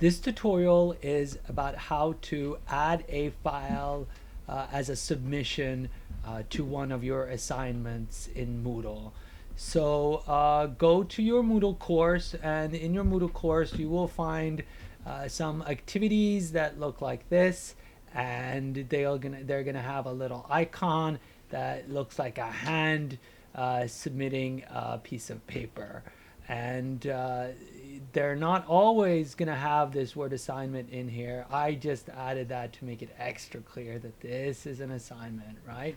This tutorial is about how to add a file as a submission to one of your assignments in Moodle. So go to your Moodle course, and in your Moodle course you will find some activities that look like this, and they're gonna have a little icon that looks like a hand submitting a piece of paper. And they're not always going to have this word assignment in here. I just added that to make it extra clear that this is an assignment, right?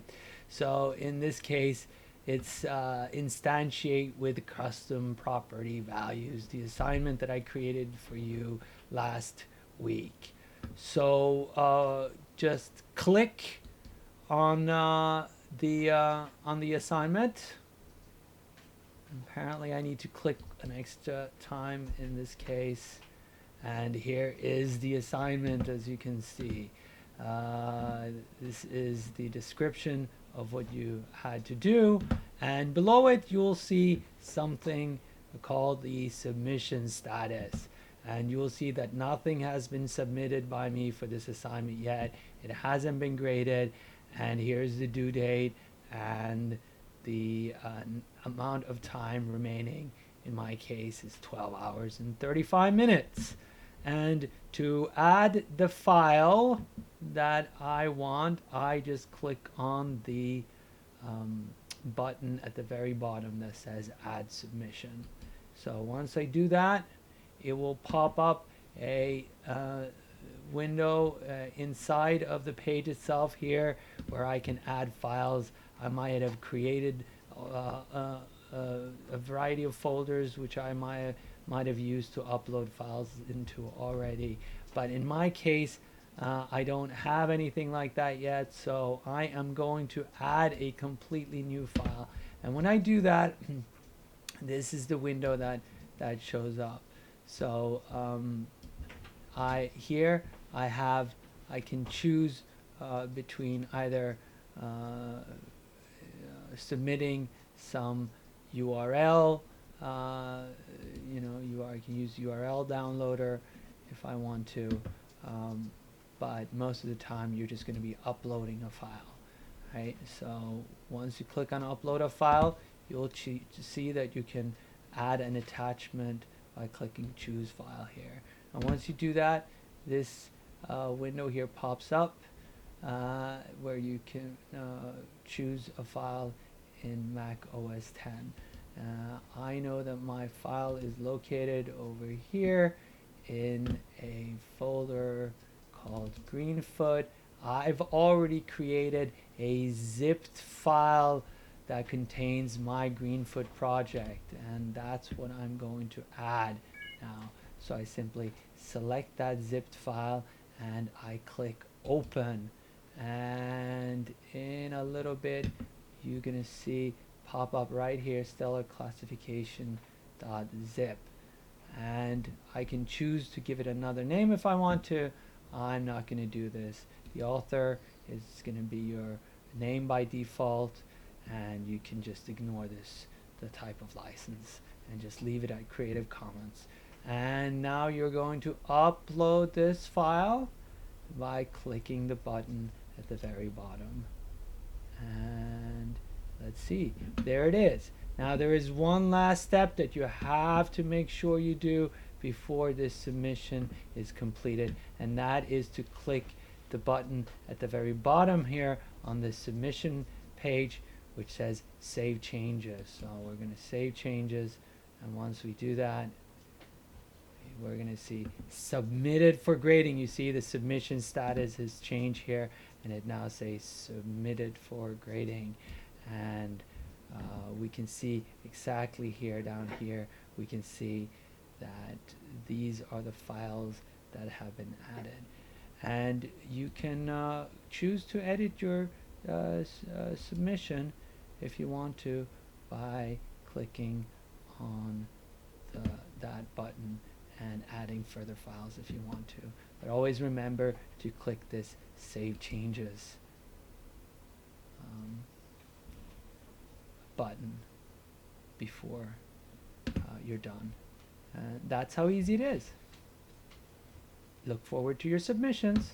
So in this case, it's instantiate with custom property values, the assignment that I created for you last week. So just click on the assignment. Apparently I need to click an extra time in this case, and here is the assignment. As you can see, this is the description of what you had to do, and below it you'll see something called the submission status, and you'll see that nothing has been submitted by me for this assignment yet. It hasn't been graded, and here's the due date and the amount of time remaining. In my case is 12 hours and 35 minutes. And to add the file that I want, I just click on the button at the very bottom that says add submission. So once I do that, it will pop up a window inside of the page itself here, where I can add files. I might have created a variety of folders which I might have used to upload files into already, but in my case I don't have anything like that yet, so I am going to add a completely new file. And when I do that, this is the window that shows up. So I can choose between either submitting some URL, I can use URL downloader if I want to, but most of the time you're just going to be uploading a file, right? So once you click on upload a file, you'll see that you can add an attachment by clicking choose file here. And once you do that, this window here pops up where you can choose a file in Mac OS X. I know that my file is located over here in a folder called Greenfoot. I've already created a zipped file that contains my Greenfoot project, and that's what I'm going to add now. So I simply select that zipped file and I click open, and in a little bit you're gonna see pop up right here stellar classification.zip, and I can choose to give it another name if I want to. I'm not going to do this. The author is going to be your name by default, and you can just ignore the type of license, and just leave it at Creative Commons. And now you're going to upload this file by clicking the button at the very bottom. And let's see, there it is. Now there is one last step that you have to make sure you do before this submission is completed, and that is to click the button at the very bottom here on the submission page which says save changes. So we're going to save changes, and once we do that, we're going to see submitted for grading. You see the submission status has changed here, and it now says submitted for grading. And we can see exactly here, down here, we can see that these are the files that have been added. And you can choose to edit your submission if you want to by clicking on that button and adding further files if you want to. But always remember to click this Save Changes button before you're done. That's how easy it is. Look forward to your submissions.